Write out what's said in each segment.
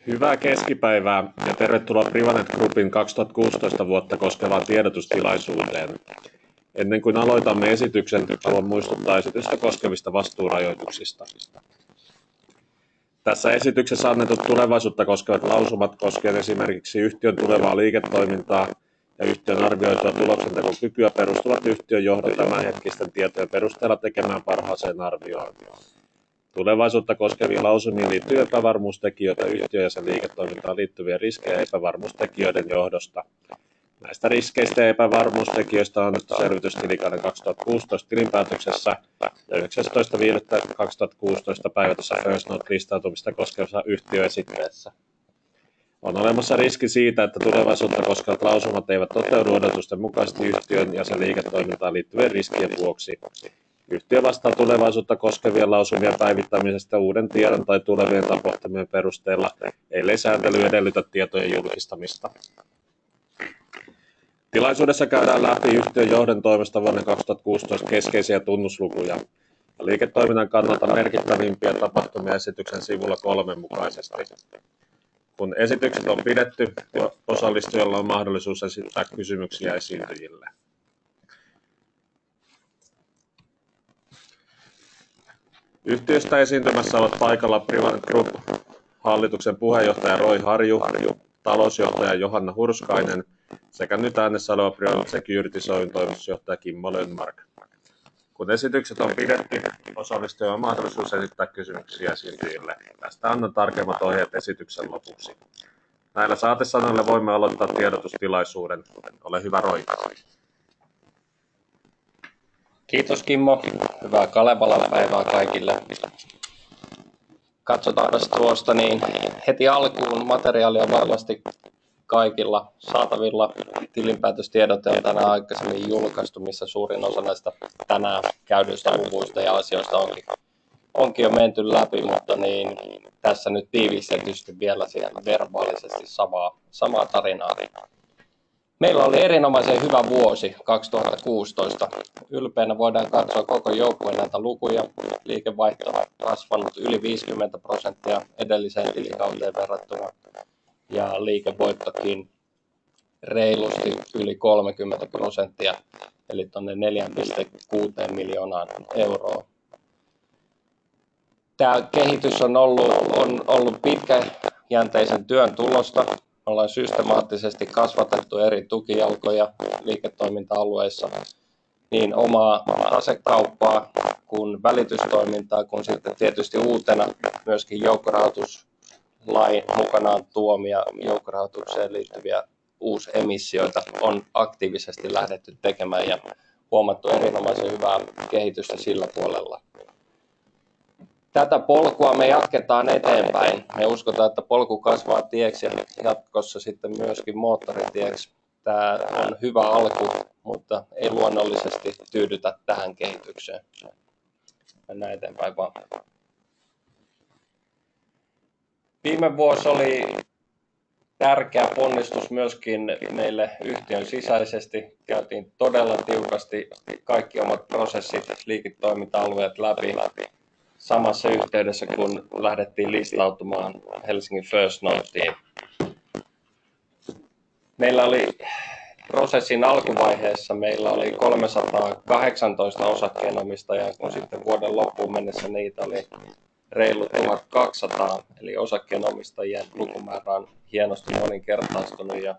Hyvää keskipäivää ja tervetuloa Privanet Groupin 2016 vuotta koskevaan tiedotustilaisuuteen. Ennen kuin aloitamme esityksen, haluan muistuttaa esitystä koskevista vastuurajoituksista. Tässä esityksessä annetut tulevaisuutta koskevat lausumat koskevat esimerkiksi yhtiön tulevaa liiketoimintaa ja yhtiön arvioitua tuloksentekokykyä perustuvat yhtiön johdon tämänhetkisten tietojen perusteella tekemään parhaaseen arvioon. Tulevaisuutta koskeviin lausumiin liittyy epävarmuustekijöitä yhtiöön ja sen liiketoimintaan liittyviä riskejä epävarmuustekijöiden johdosta. Näistä riskeistä ja epävarmuustekijöistä on annettu selvitys tilikauden 2016 tilinpäätöksessä ja 19.5.2016 päivätyssä First Note-listautumista koskevassa yhtiöesitteessä. On olemassa riski siitä, että tulevaisuutta koskevat lausumat eivät toteudu odotusten mukaisesti yhtiön ja sen liiketoimintaan liittyvien riskien vuoksi. Yhtiö vastaa tulevaisuutta koskevien lausumien päivittämisestä uuden tiedon tai tulevien tapahtumien perusteella, ellei sääntely edellytä tietojen julkistamista. Tilaisuudessa käydään läpi yhtiön johdon toimesta vuonna 2016 keskeisiä tunnuslukuja ja liiketoiminnan kannalta merkittävimpiä tapahtumia esityksen sivulla 3 mukaisesti. Kun esitykset on pidetty, osallistujalla on mahdollisuus esittää kysymyksiä esiintyjille. Yhtiöstä esiintymässä ovat paikalla Privanet Group hallituksen puheenjohtaja Roy Harju, talousjohtaja Johanna Hurskainen sekä nyt äänessä oleva Privanet Securities Oyn toimitusjohtaja Kimmo Lönnmark. Kun esitykset on pidetty, osallistujalla on mahdollisuus esittää kysymyksiä esiintyjille. Tästä annan tarkemmat ohjeet esityksen lopuksi. Näillä saatesanoilla voimme aloittaa tiedotustilaisuuden. Ole hyvä, Roy. Kiitos Kimmo. Hyvää Kalevalan päivää kaikille. Katsotaanpa tuosta niin heti alkuun. Materiaalia on varmasti kaikilla saatavilla. Tilinpäätöstiedote on tänään aikaisemmin julkaistu, missä suurin osa näistä tänään käydyistä luvuista ja asioista onkin jo menty läpi, mutta niin, tässä nyt tiivistetysti vielä siellä verbaalisesti samaa tarinaa. Meillä oli erinomaisen hyvä vuosi 2016. Ylpeänä voidaan katsoa koko joukkueen näitä lukuja. Liikevaihto on kasvanut yli 50% edelliseen tilikauteen verrattuna ja liikevoittokin reilusti yli 30%, eli tuonne 4,6 miljoonaan euroa. Tämä kehitys on ollut pitkäjänteisen työn tulosta. Ollaan systemaattisesti kasvatettu eri tukijalkoja liiketoiminta-alueissa, niin omaa tasekauppaa kuin välitystoimintaa, kuin sitten tietysti uutena myöskin joukkorahoituslain mukanaan tuomia joukkorahoitukseen liittyviä uusemissioita on aktiivisesti lähdetty tekemään ja huomattu erinomaisen hyvää kehitystä sillä puolella. Tätä polkua me jatketaan eteenpäin. Me uskotaan, että polku kasvaa tieksi ja jatkossa sitten myöskin moottoritieksi. Tämä on hyvä alku, mutta ei luonnollisesti tyydytä tähän kehitykseen. Mennään eteenpäin vaan. Viime vuosi oli tärkeä ponnistus myöskin meille yhtiön sisäisesti. Käytiin todella tiukasti kaikki omat prosessit, liiketoiminta-alueet läpi. Samassa yhteydessä, kun lähdettiin listautumaan Helsingin First Noteen. Meillä oli prosessin alkuvaiheessa 318 osakkeenomistajaa, kun sitten vuoden loppuun mennessä niitä oli reilu 1200, eli osakkeenomistajien lukumäärä on hienosti moninkertaistunut. Ja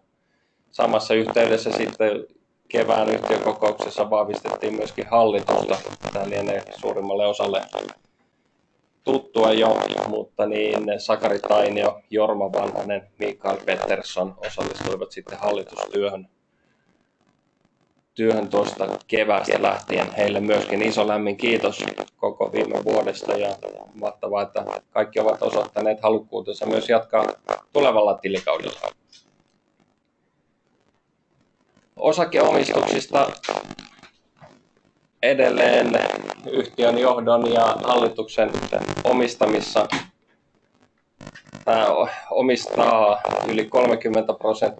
samassa yhteydessä sitten kevään yhtiökokouksessa vahvistettiin myöskin hallitusta. Tämä lienee suurimmalle osalle tuttua jo, mutta niin Sakari Tainio, Jorma Vanhanen, Mikael Pettersson osallistuivat sitten hallitustyöhön tuosta keväästä lähtien. Heille myöskin iso lämmin kiitos koko viime vuodesta ja mahtavaa, että kaikki ovat osoittaneet halukkuutensa myös jatkaa tulevalla tilikaudella. Osakeomistuksista edelleen yhtiön johdon ja hallituksen omistamissa. Tämä omistaa yli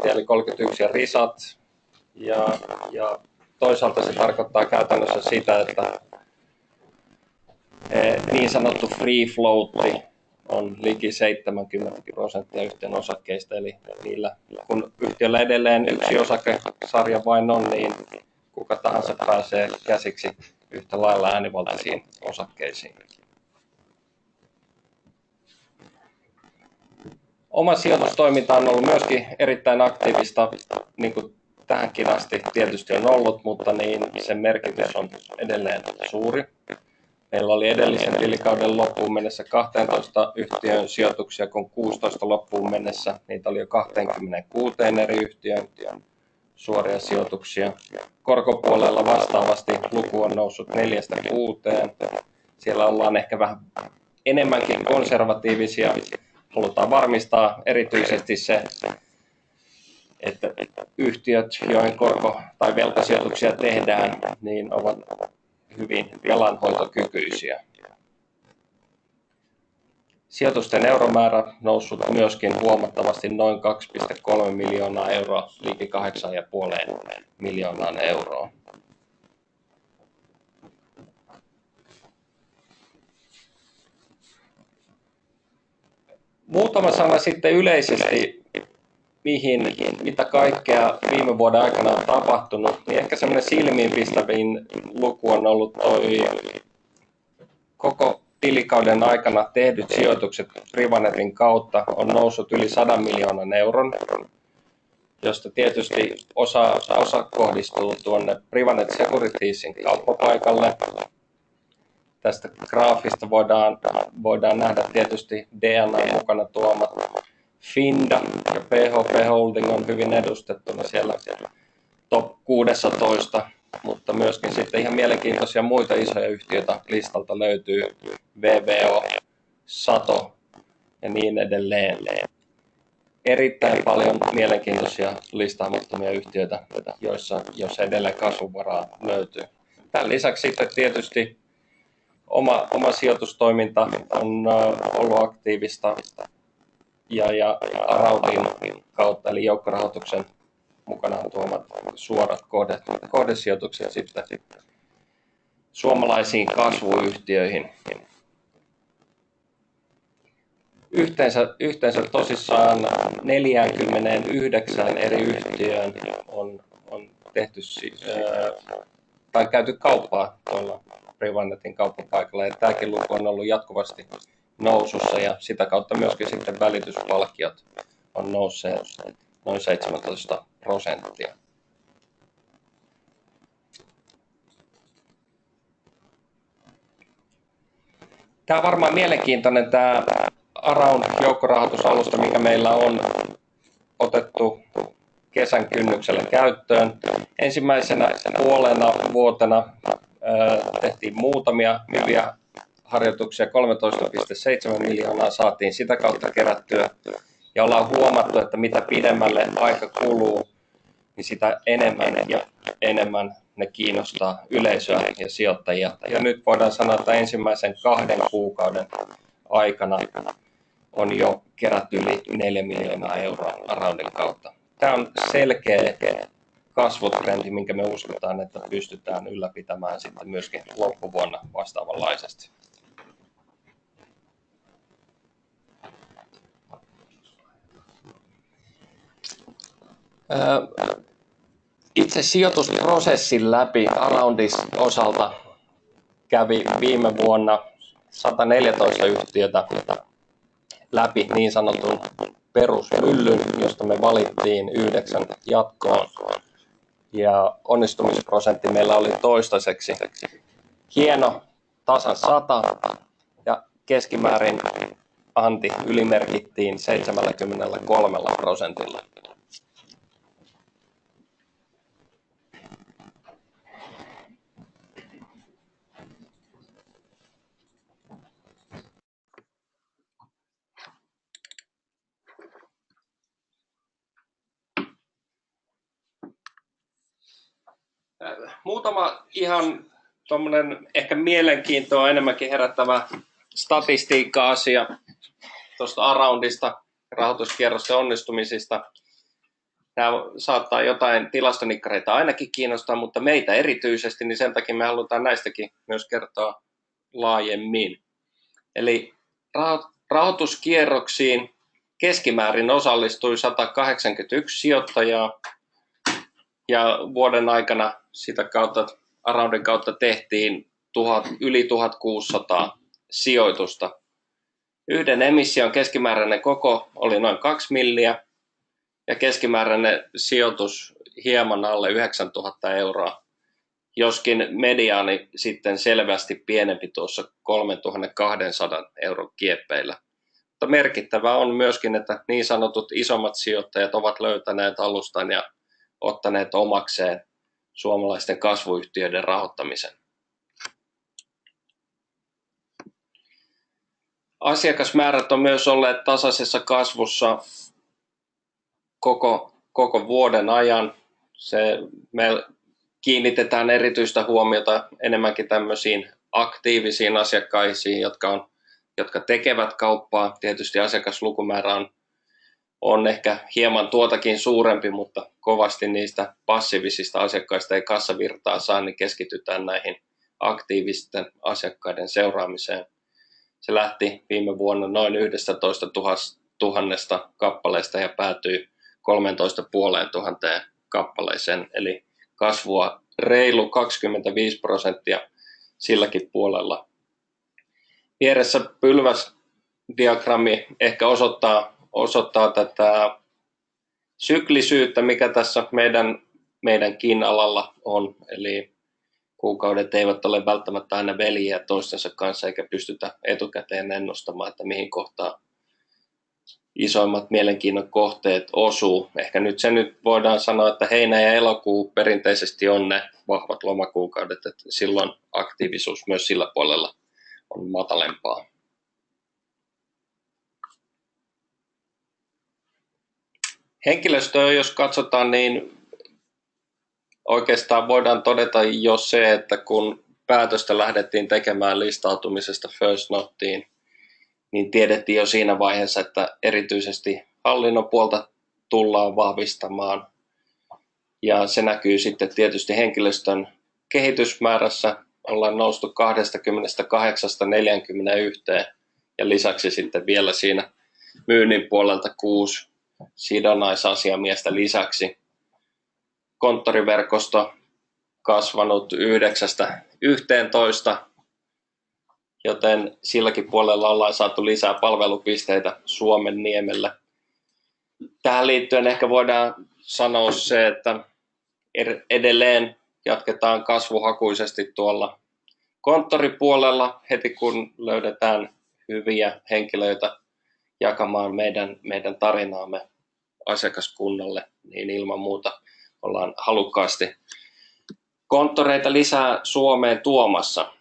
30%, eli 31 ja risat. Ja toisaalta se tarkoittaa käytännössä sitä, että niin sanottu free float on liki 70% yhtiön osakkeista, eli niillä, kun yhtiöllä edelleen yksi osakesarja vain on, niin kuka tahansa pääsee käsiksi yhtä lailla äänivaltaisiin osakkeisiin. Oma sijoitustoiminta on ollut myöskin erittäin aktiivista, niin kuin tähänkin asti tietysti on ollut, mutta niin sen merkitys on edelleen suuri. Meillä oli edellisen tilikauden loppuun mennessä 12 yhtiön sijoituksia, kun 16 loppuun mennessä niitä oli jo 26 eri yhtiön suoria sijoituksia. Korkopuolella vastaavasti luku on noussut 4-6. Siellä ollaan ehkä vähän enemmänkin konservatiivisia. Halutaan varmistaa erityisesti se, että yhtiöt, joihin korko- tai velkasijoituksia tehdään, niin ovat hyvin velanhoitokykyisiä. Sijoitusten euromäärä noussut myöskin huomattavasti noin 2,3 miljoonaa euroa, liki 8,5 miljoonaan euroa. Muutama sana sitten yleisesti, mitä kaikkea viime vuoden aikana on tapahtunut, niin ehkä semmoinen silmiinpistävin luku on ollut toi koko tilikauden aikana tehdyt sijoitukset Privanetin kautta on noussut yli 100 miljoonan euron, josta tietysti osa kohdistuu tuonne Privanet Securitiesin kauppapaikalle. Tästä graafista voidaan nähdä tietysti DNA mukana tuomat. Finda ja PHP Holding on hyvin edustettuna siellä top 16, mutta myöskin sitten ihan mielenkiintoisia muita isoja yhtiöitä listalta löytyy, VVO, Sato ja niin edelleen. Erittäin paljon mielenkiintoisia listaamattomia yhtiöitä, joissa edelleen kasvuvaraa löytyy. Tämän lisäksi sitten tietysti oma sijoitustoiminta on ollut aktiivista ja Aroundin kautta, eli joukkorahoituksen mukanaan tuomat suorat kohdesijoitukset sitten suomalaisiin kasvuyhtiöihin. Yhteensä tosissaan 49 eri yhtiöön on tehty tai käyty kauppaa tuolla Privanetin kauppapaikalla, ja tämäkin luku on ollut jatkuvasti nousussa, ja sitä kautta myöskin sitten välityspalkkiot on nousseet noin 17%. Tämä on varmaan mielenkiintoinen tämä Around-joukkorahoitusalusta, mikä meillä on otettu kesän kynnyksellä käyttöön. Ensimmäisenä puolena vuotena tehtiin muutamia hyviä harjoituksia, 13,7 miljoonaa saatiin sitä kautta kerättyä. Ja ollaan huomattu, että mitä pidemmälle aika kuluu, niin sitä enemmän ja enemmän ne kiinnostaa yleisöä ja sijoittajia. Ja nyt voidaan sanoa, että ensimmäisen 2 kuukauden aikana on jo kerätty yli 4 miljoonaa euroa Aroundin kautta. Tämä on selkeä kasvutrendi, minkä me uskotaan, että pystytään ylläpitämään sitten myöskin loppuvuonna vastaavanlaisesti. Itse sijoitusprosessin läpi Aroundis osalta kävi viime vuonna 114 yhtiötä läpi niin sanotun perusmyllyn, josta me valittiin 9 jatkoon. Ja onnistumisprosentti meillä oli toistaiseksi hieno, tasan 100, ja keskimäärin anti ylimerkittiin 73%. Muutama ihan tuommoinen ehkä mielenkiintoa enemmänkin herättävä statistiikka-asia tuosta Aroundista, rahoituskierrosten onnistumisista. Nämä saattaa jotain tilastonikkareita ainakin kiinnostaa, mutta meitä erityisesti, niin sen takia me halutaan näistäkin myös kertoa laajemmin. Eli Rahoituskierroksiin keskimäärin osallistui 181 sijoittajaa ja vuoden aikana sitä kautta, Aroundin kautta tehtiin yli 1600 sijoitusta. Yhden emission keskimääräinen koko oli noin 2 milliä ja keskimääräinen sijoitus hieman alle 9000 euroa, joskin mediaani sitten selvästi pienempi tuossa 3200 euron kieppeillä. Mutta merkittävää on myöskin, että niin sanotut isommat sijoittajat ovat löytäneet alustan ja ottaneet omakseen suomalaisten kasvuyhtiöiden rahoittamisen. Asiakasmäärät on myös olleet tasaisessa kasvussa koko vuoden ajan. Me kiinnitetään erityistä huomiota enemmänkin tämmöisiin aktiivisiin asiakkaisiin, jotka tekevät kauppaa. Tietysti asiakaslukumäärä on ehkä hieman tuotakin suurempi, mutta kovasti niistä passiivisista asiakkaista ei kassavirtaa saa, niin keskitytään näihin aktiivisten asiakkaiden seuraamiseen. Se lähti viime vuonna noin 11 000 kappaleesta ja päätyi 13 500 kappaleeseen, eli kasvua reilu 25% silläkin puolella. Vieressä pylväsdiagrammi ehkä osoittaa tätä syklisyyttä, mikä tässä meidänkin alalla on, eli kuukaudet eivät ole välttämättä aina veljiä toistensa kanssa, eikä pystytä etukäteen ennustamaan, että mihin kohtaan isoimmat mielenkiinnon kohteet osuu. Ehkä nyt voidaan sanoa, että heinä ja elokuu perinteisesti on ne vahvat lomakuukaudet, että silloin aktiivisuus myös sillä puolella on matalempaa. Henkilöstöä, jos katsotaan, niin oikeastaan voidaan todeta jo se, että kun päätöstä lähdettiin tekemään listautumisesta First Notiin, niin tiedettiin jo siinä vaiheessa, että erityisesti hallinnon puolta tullaan vahvistamaan. Ja se näkyy sitten tietysti henkilöstön kehitysmäärässä. Ollaan noustu 28-41 ja lisäksi sitten vielä siinä myynnin puolelta 6 sidonnaisasiamiestä lisäksi. Konttoriverkosto kasvanut 9-11, joten silläkin puolella ollaan saatu lisää palvelupisteitä Suomenniemellä. Tähän liittyen ehkä voidaan sanoa se, että edelleen jatketaan kasvuhakuisesti tuolla konttoripuolella heti kun löydetään hyviä henkilöitä jakamaan meidän tarinaamme asiakaskunnalle, niin ilman muuta ollaan halukkaasti konttoreita lisää Suomeen tuomassa.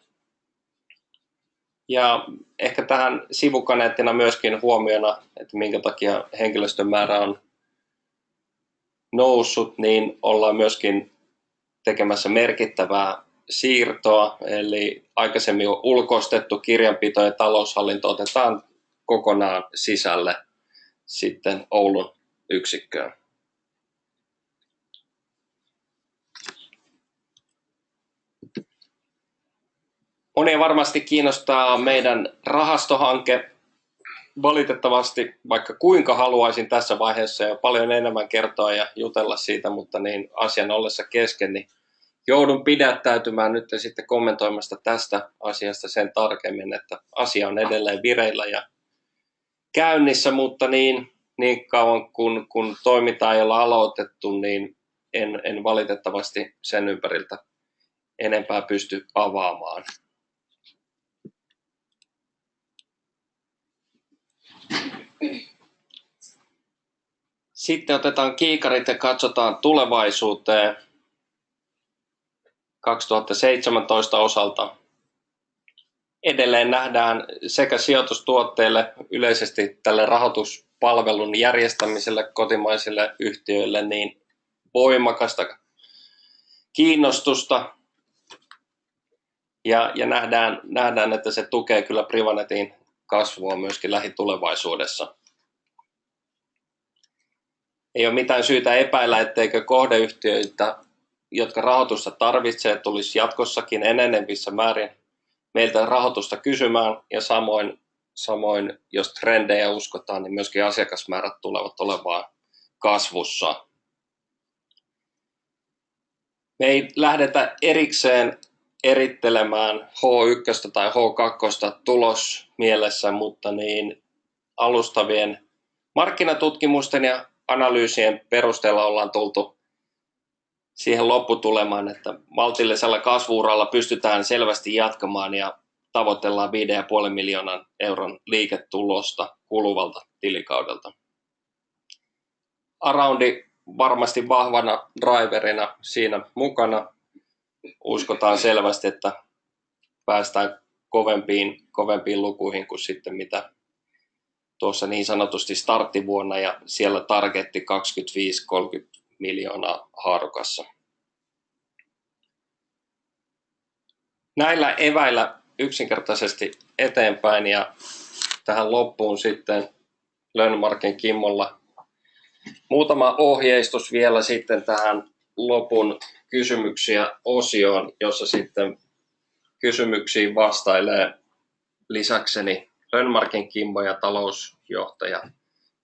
Ja ehkä tähän sivukaneettina myöskin huomiona, että minkä takia henkilöstön määrä on noussut, niin ollaan myöskin tekemässä merkittävää siirtoa, eli aikaisemmin ulkoistettu kirjanpito ja taloushallinto otetaan kokonaan sisälle sitten Oulun yksikköön. Monia varmasti kiinnostaa meidän rahastohanke. Valitettavasti, vaikka kuinka haluaisin tässä vaiheessa jo paljon enemmän kertoa ja jutella siitä, mutta niin asian ollessa kesken, niin joudun pidättäytymään nyt sitten kommentoimasta tästä asiasta sen tarkemmin, että asia on edelleen vireillä ja käynnissä, mutta niin kauan kun toimintaa ei olla aloitettu, niin en valitettavasti sen ympäriltä enempää pysty avaamaan. Sitten otetaan kiikarit ja katsotaan tulevaisuuteen 2017 osalta. Edelleen nähdään sekä sijoitustuotteille, yleisesti tälle rahoituspalvelun järjestämiselle kotimaisille yhtiöille niin voimakasta kiinnostusta. Ja nähdään, että se tukee kyllä Privanetin kasvua myöskin lähitulevaisuudessa. Ei ole mitään syytä epäillä, etteikö kohdeyhtiöitä, jotka rahoitusta tarvitsee, tulisi jatkossakin enenevissä määrin meiltä rahoitusta kysymään ja samoin Samoin, jos trendejä uskotaan, niin myöskin asiakasmäärät tulevat olemaan kasvussa. Me ei lähdetä erikseen erittelemään H1 tai H2 tulosmielessä, mutta niin alustavien markkinatutkimusten ja analyysien perusteella ollaan tultu siihen lopputulemaan, että maltillisella kasvu-uralla pystytään selvästi jatkamaan ja tavoitellaan 5,5 miljoonan euron liiketulosta kuluvalta tilikaudelta. Aroundi varmasti vahvana driverina siinä mukana. Uskotaan selvästi, että päästään kovempiin lukuihin kuin sitten mitä tuossa niin sanotusti starttivuonna, ja siellä targetti 25-30 miljoonaa haarukassa. Näillä eväillä yksinkertaisesti eteenpäin, ja tähän loppuun sitten Lönnmarkin Kimmolla muutama ohjeistus vielä sitten tähän lopun kysymyksiä osioon, jossa sitten kysymyksiin vastailee lisäkseni Lönnmarkin Kimmo ja talousjohtaja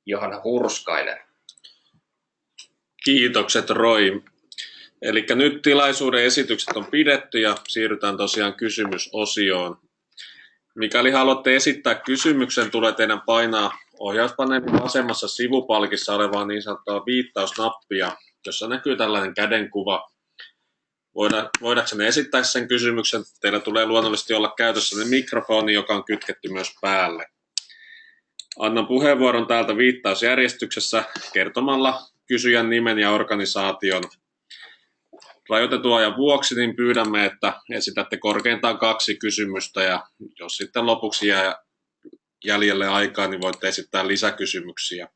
Johanna Hurskainen. Kiitokset Roy. Eli nyt tilaisuuden esitykset on pidetty ja siirrytään tosiaan kysymysosioon. Mikäli haluatte esittää kysymyksen, tulee teidän painaa ohjauspaneelin vasemmassa sivupalkissa olevaa niin sanottua viittausnappia, jossa näkyy tällainen kädenkuva. Voidaanko esittää sen kysymyksen? Teillä tulee luonnollisesti olla käytössä mikrofoni, joka on kytketty myös päälle. Annan puheenvuoron täältä viittausjärjestyksessä kertomalla kysyjän nimen ja organisaation. Rajoitetun ajan vuoksi niin pyydämme, että esitätte korkeintaan 2 kysymystä, ja jos sitten lopuksi jää jäljelle aikaa, niin voitte esittää lisäkysymyksiä.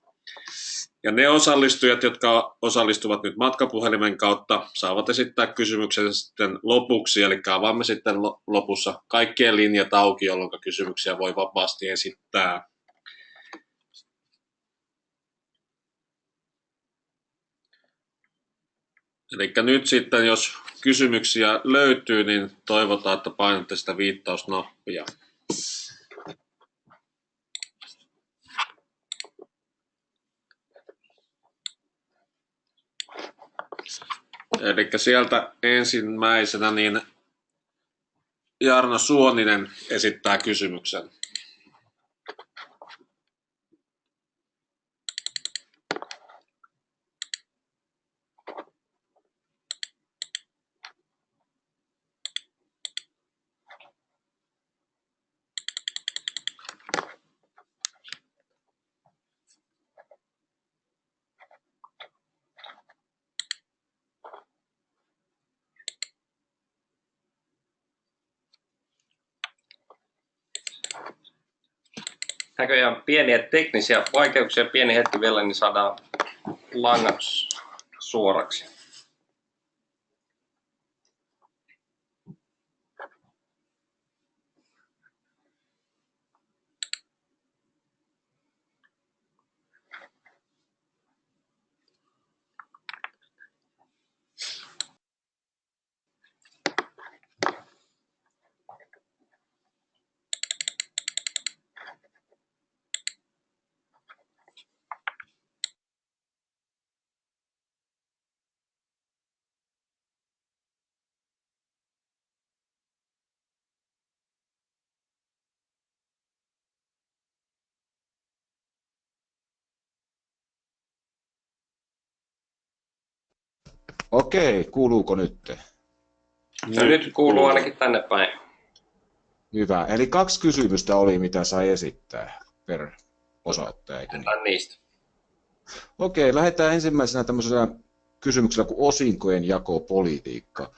Ja ne osallistujat, jotka osallistuvat nyt matkapuhelimen kautta, saavat esittää kysymyksen sitten lopuksi, eli avaamme sitten lopussa kaikkien linjat auki, jolloin kysymyksiä voi vapaasti esittää. Eli nyt sitten, jos kysymyksiä löytyy, niin toivotaan, että painatte sitä viittausnappia. Eli sieltä ensimmäisenä niin Jarno Suoninen esittää kysymyksen. Näköjään pieniä teknisiä vaikeuksia, pieni hetki vielä, niin saadaan langat suoraksi. Okei, kuuluuko nyt? Nyt kuuluu ainakin tänne päin. Hyvä. Eli 2 kysymystä oli, mitä sai esittää per osoittaja, eikö niin? Niistä. Okei, lähdetään ensimmäisenä tämmöisellä kysymyksellä kuin osinkojen jakopolitiikka.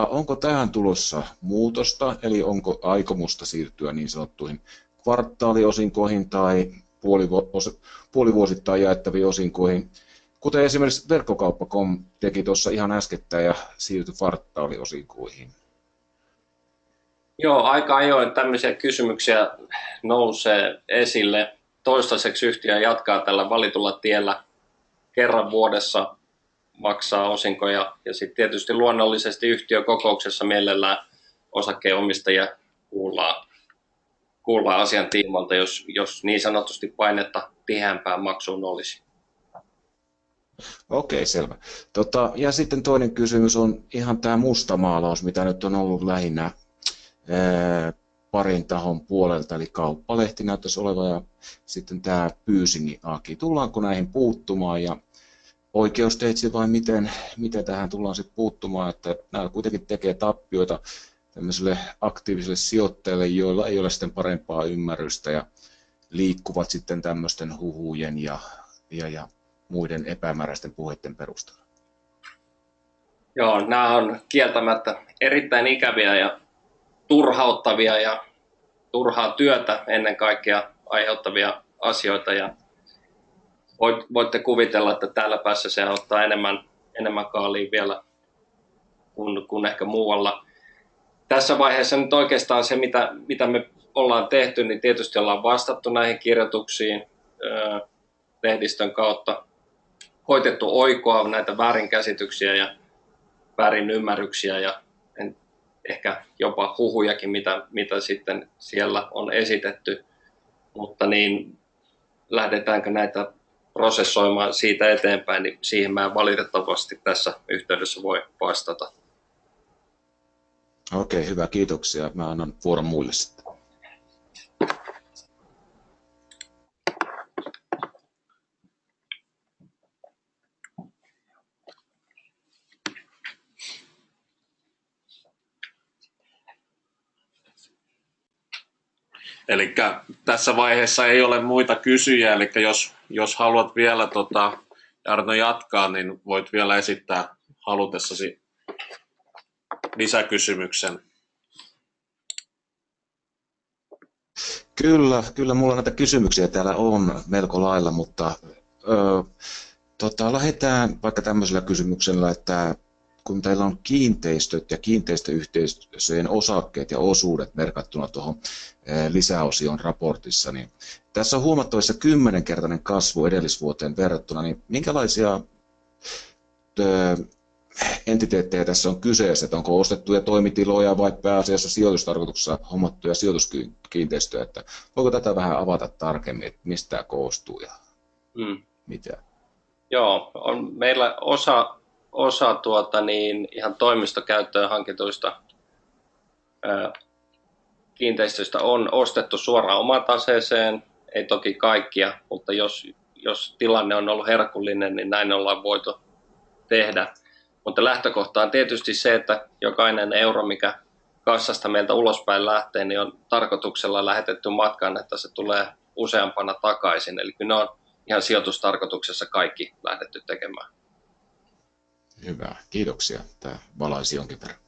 Onko tähän tulossa muutosta, eli onko aikomusta siirtyä niin sanottuihin kvartaaliosinkoihin tai puolivuosittain jaettaviin osinkoihin, kuten esimerkiksi Verkkokauppa.com teki tuossa ihan äskettäin ja siirtyi kvartaaliosinkoihin? Joo, aika ajoin tämmöisiä kysymyksiä nousee esille. Toistaiseksi yhtiö jatkaa tällä valitulla tiellä. Kerran vuodessa maksaa osinkoja, ja sitten tietysti luonnollisesti yhtiökokouksessa mielellään osakkeenomistajia kuulla asian tiimoilta, jos niin sanotusti painetta tiheämpään maksuun olisi. Okei, selvä. Ja sitten toinen kysymys on ihan tämä mustamaalaus, mitä nyt on ollut lähinnä parin tahon puolelta, eli Kauppalehti näyttäisi olevan ja sitten tämä Pyysingin Aki. Tullaanko näihin puuttumaan ja oikeusteitse vai miten tähän tullaan sitten puuttumaan, että nämä kuitenkin tekee tappioita tämmöiselle aktiiviselle sijoittajille, joilla ei ole sitten parempaa ymmärrystä ja liikkuvat sitten tämmöisten huhujen ja muiden epämääräisten puheiden perusteella. Joo, nämä on kieltämättä erittäin ikäviä ja turhauttavia ja turhaa työtä ennen kaikkea aiheuttavia asioita. Ja voitte kuvitella, että täällä päässä se ottaa enemmän kaalia vielä kuin ehkä muualla. Tässä vaiheessa nyt oikeastaan se, mitä me ollaan tehty, niin tietysti ollaan vastattu näihin kirjoituksiin lehdistön kautta, koitettu oikoa näitä väärinkäsityksiä ja väärinymmärryksiä ja ehkä jopa huhujakin, mitä sitten siellä on esitetty, mutta niin lähdetäänkö näitä prosessoimaan siitä eteenpäin, niin siihen mä valitettavasti tässä yhteydessä voi vastata. Okei, hyvä, kiitoksia. Mä annan vuoron muille sitten. Eli tässä vaiheessa ei ole muita kysyjiä, eli jos haluat vielä Jarno jatkaa, niin voit vielä esittää halutessasi lisäkysymyksen. Kyllä mulla näitä kysymyksiä täällä on melko lailla, mutta lähdetään vaikka tämmöisellä kysymyksellä, että kun teillä on kiinteistöt ja kiinteistöyhteisöjen osakkeet ja osuudet merkattuna tuohon lisäosion raportissa, niin tässä on huomattavissa 10-kertainen kasvu edellisvuoteen verrattuna, niin minkälaisia entiteettejä tässä on kyseessä, että onko ostettuja toimitiloja vai pääasiassa sijoitustarkoituksessa hommattuja sijoituskiinteistöjä, että voiko tätä vähän avata tarkemmin, että mistä tämä koostuu ja mitä? Joo, on meillä osa ihan toimistokäyttöön hankituista kiinteistöistä on ostettu suoraan omaan taseeseen, ei toki kaikkia, mutta jos tilanne on ollut herkullinen, niin näin ollaan voitu tehdä. Mutta lähtökohta on tietysti se, että jokainen euro, mikä kassasta meiltä ulospäin lähtee, niin on tarkoituksella lähetetty matkaan, että se tulee useampana takaisin. Eli ne on ihan sijoitustarkoituksessa kaikki lähdetty tekemään. Hyvä, kiitoksia. Tämä valaisi jonkin verran.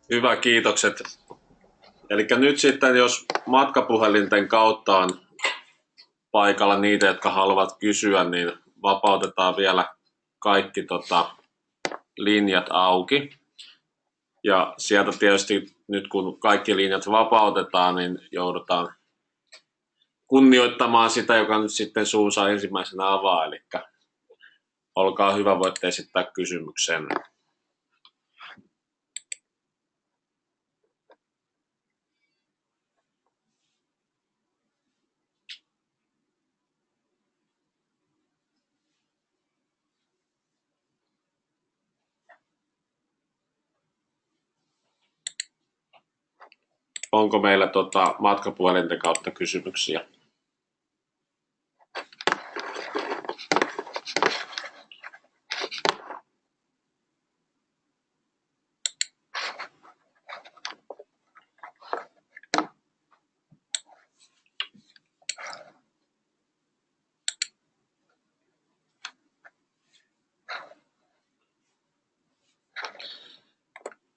Hyvä, kiitokset. Eli nyt sitten, jos matkapuhelinten kautta on paikalla niitä, jotka haluavat kysyä, niin vapautetaan vielä kaikki linjat auki. Ja sieltä tietysti nyt kun kaikki linjat vapautetaan, niin joudutaan kunnioittamaan sitä, joka nyt sitten suunsa ensimmäisenä avaa. Eli olkaa hyvä, voitte esittää kysymyksen. Onko meillä matkapuhelinten kautta kysymyksiä?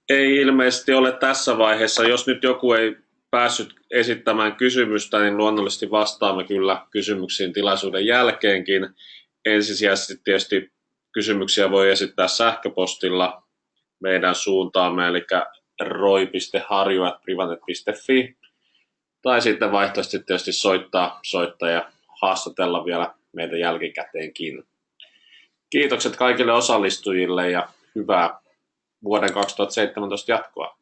Ei ilmeisesti ole tässä vaiheessa. Jos nyt joku ei päässyt esittämään kysymystä, niin luonnollisesti vastaamme kyllä kysymyksiin tilaisuuden jälkeenkin. Ensisijaisesti tietysti kysymyksiä voi esittää sähköpostilla meidän suuntaamme, eli roi.harju@privanet.fi, tai sitten vaihtoehtoisesti tietysti soittaa ja haastatella vielä meitä jälkikäteenkin. Kiitokset kaikille osallistujille ja hyvää vuoden 2017 jatkoa.